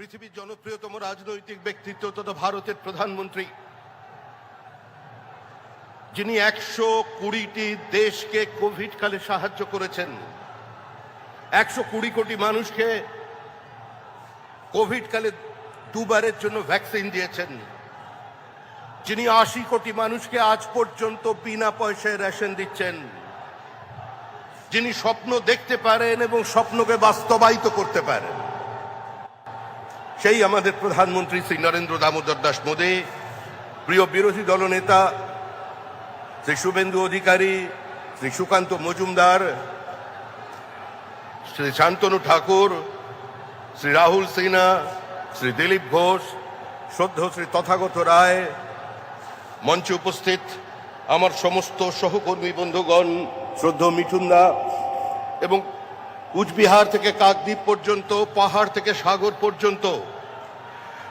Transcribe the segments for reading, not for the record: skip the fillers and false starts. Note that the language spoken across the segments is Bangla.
পৃথিবীর জনপ্রিয়তম রাজনৈতিক ব্যক্তিত্ব তথা ভারতের প্রধানমন্ত্রী, যিনি 120টি দেশকে কোভিড কালে সাহায্য করেছেন, 120 কোটি মানুষকে কোভিড কালে দুবারের জন্য ভ্যাকসিন দিয়েছেন, যিনি 80 কোটি মানুষকে আজ পর্যন্ত বিনা পয়সায় রেশন দিচ্ছেন, যিনি স্বপ্ন দেখতে পারেন এবং স্বপ্নকে বাস্তবায়িত করতে পারেন, সেই আমাদের প্রধানমন্ত্রী শ্রী নরেন্দ্র দামোদর দাস মোদী। প্রিয় বিরোধী দলনেতা শ্রী শুভেন্দু অধিকারী, শ্রী সুকান্ত মজুমদার, শ্রী শান্তনু ঠাকুর, শ্রী রাহুল সিনহা, শ্রী দিলীপ ঘোষ, শ্রদ্ধেয় শ্রী তথাগত রায়, মঞ্চে উপস্থিত আমার সমস্ত সহকর্মী বন্ধুগণ, শ্রদ্ধেয় মিঠুন দা, এবং কুচবিহার থেকে কাকদ্বীপ পর্যন্ত, পাহাড় থেকে সাগর পর্যন্ত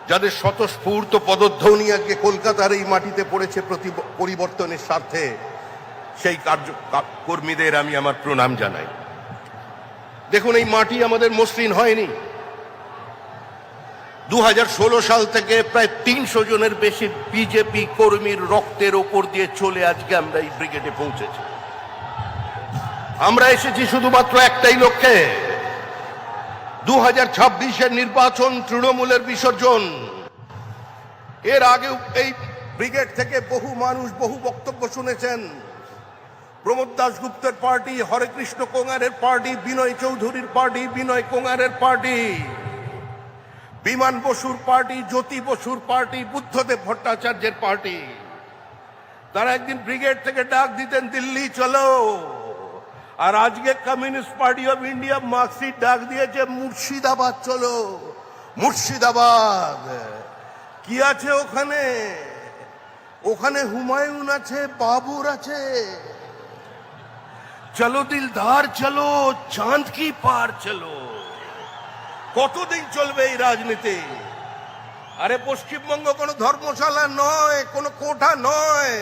যাদের স্বতঃস্ফূর্ত পদধ্বনি আজকে কলকাতার এই মাটিতে পড়েছে পরিবর্তনের স্বার্থে, সেই কর্মীদের আমি আমার প্রণাম জানাই। দেখুন, এই মাটি আমাদের মসৃণ হয়নি। 2016 সাল থেকে প্রায় 300 জনের বেশি বিজেপি কর্মীর রক্তের ওপর দিয়ে চলে আজকে আমরা এই ব্রিগেডে পৌঁছেছি। আমরা এসেছি শুধুমাত্র একটাই লক্ষ্যে, 2026-এর নির্বাচন, তৃণমূলের বিসর্জন। এর আগেও এই ব্রিগেড থেকে বহু মানুষ বহু বক্তব্য শুনেছেন। প্রমোদ দাশগুপ্তের পার্টি, হরেকৃষ্ণ কোঙারের পার্টি, বিনয় চৌধুরীর পার্টি, বিনয় কোঙারের পার্টি, বিমান বসুর পার্টি, জ্যোতি বসুর পার্টি, বুদ্ধদেব ভট্টাচার্যের পার্টি। তারা একদিন ব্রিগেড থেকে ডাক দিতেন, দিল্লি চলো। আর আজকে communist party of India marksheet ডাক দিয়েছে, মুর্শিদাবাদ চলো। মুর্শিদাবাদ কি আছে ওখানে? ওখানে হুমায়ুন আছে, বাবুর আছে। চলো দিলদার চলো, চাঁদ কি পার চলো। কতদিন চলবে এই রাজনীতি? আরে পশ্চিমবঙ্গ কোনো ধর্মশালা নয়, কোনো কোঠা নয়।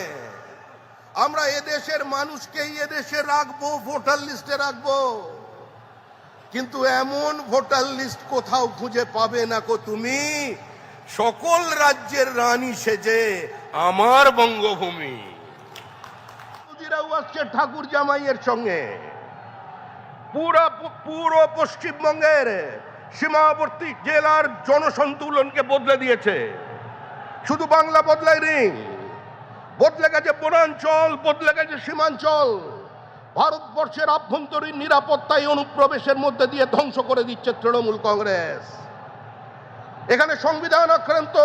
আমরা এদেশের মানুষকেই এদেশে রাখবো, ভোটার লিস্টে রাখবো, কিন্তু এমন ভোটার লিস্ট কোথাও খুঁজে পাবে না কো তুমি, সকল রাজ্যের রানী সেজে আমার বঙ্গভূমি। আসছে ঠাকুর জামাইয়ের সঙ্গে, পুরো পশ্চিমবঙ্গের সীমাবর্তী জেলার জনসন্তুলনকে বদলে দিয়েছে। শুধু বাংলা বদলায়নি, বদলে গেছে বনাঞ্চল, বদলে গেছে সীমাঞ্চল। ভারতবর্ষের আভ্যন্তরীণ নিরাপত্তায় অনুপ্রবেশের মধ্যে দিয়ে ধ্বংস করে দিচ্ছে তৃণমূল কংগ্রেস। এখানে সংবিধান আক্রান্ত,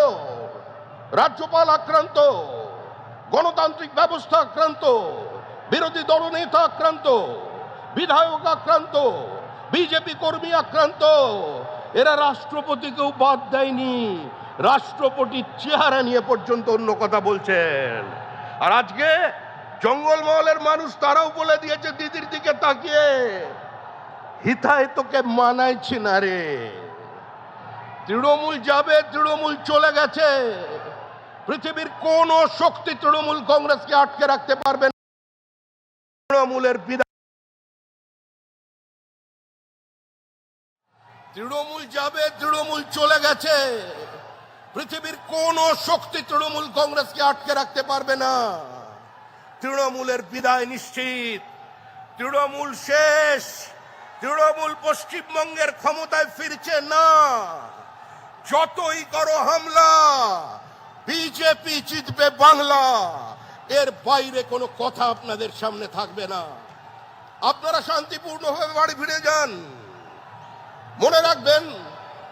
রাজ্যপাল আক্রান্ত, গণতান্ত্রিক ব্যবস্থা আক্রান্ত, বিরোধী দলনেতা আক্রান্ত, বিধায়ক আক্রান্ত, বিজেপি কর্মী আক্রান্ত। এরা রাষ্ট্রপতিকেও বাদ দেয়নি, রাষ্ট্রপতির চেহারা নিয়ে পর্যন্ত অন্য কথা বলছেন। আর আজকে জঙ্গলমহলের মানুষ তারাও বলে দিয়েছে দিদির দিকে তাকিয়ে, হিতায় তোকে মানাইছি না রে। তৃণমূল যাবে, তৃণমূল চলে গেছে। পৃথিবীর কোন শক্তি তৃণমূল কংগ্রেসকে আটকে রাখতে পারবে না। তৃণমূলের বিদায়, তৃণমূল যাবে, তৃণমূল চলে গেছে। পৃথিবীর কোন শক্তি তৃণমূল কংগ্রেসকে আটকে রাখতে পারবে না। তৃণমূলের বিদায় নিশ্চিত, তৃণমূল শেষ। তৃণমূল পশ্চিমবঙ্গের ক্ষমতায় ফিরছে না। যতই করো হামলা, বিজেপি জিতবে বাংলা, এর বাইরে কোনো কথা আপনাদের সামনে থাকবে না। আপনারা শান্তিপূর্ণভাবে বাড়ি ফিরে যান। মনে রাখবেন,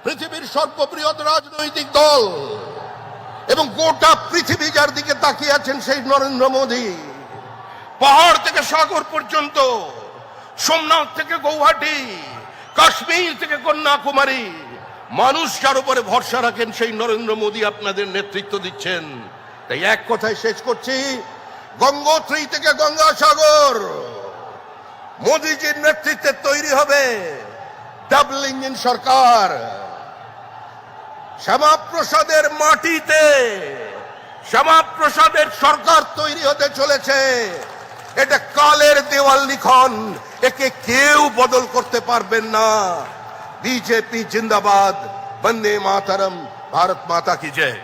পৃথিবীর সর্ববৃহৎ রাজনৈতিক দল এবং গোটা পৃথিবী যার দিকে তাকিয়ে আছেন সেই নরেন্দ্র মোদী। পাহাড় থেকে সাগর পর্যন্ত, সোমনাথ থেকে গৌহাটি, কাশ্মীর থেকে কন্যাকুমারী, মানুষ যার উপরে ভরসা রাখেন সেই নরেন্দ্র মোদী আপনাদের নেতৃত্ব দিচ্ছেন। তাই এক কথায় শেষ করছি, গঙ্গোত্রী থেকে গঙ্গাসাগর মোদীজির নেতৃত্বে তৈরি হবে ডাবল ইঞ্জিন সরকার। শ্যামাপ্রসাদের মাটিতে শ্যামাপ্রসাদের সরকার তৈরি হতে চলেছে। এটা কালের দেওয়াল লিখন, একে কেউ বদল করতে পারবেন না। বিজেপি জিন্দাবাদ, বন্দে মাতরম, ভারত মাতা কি জয়।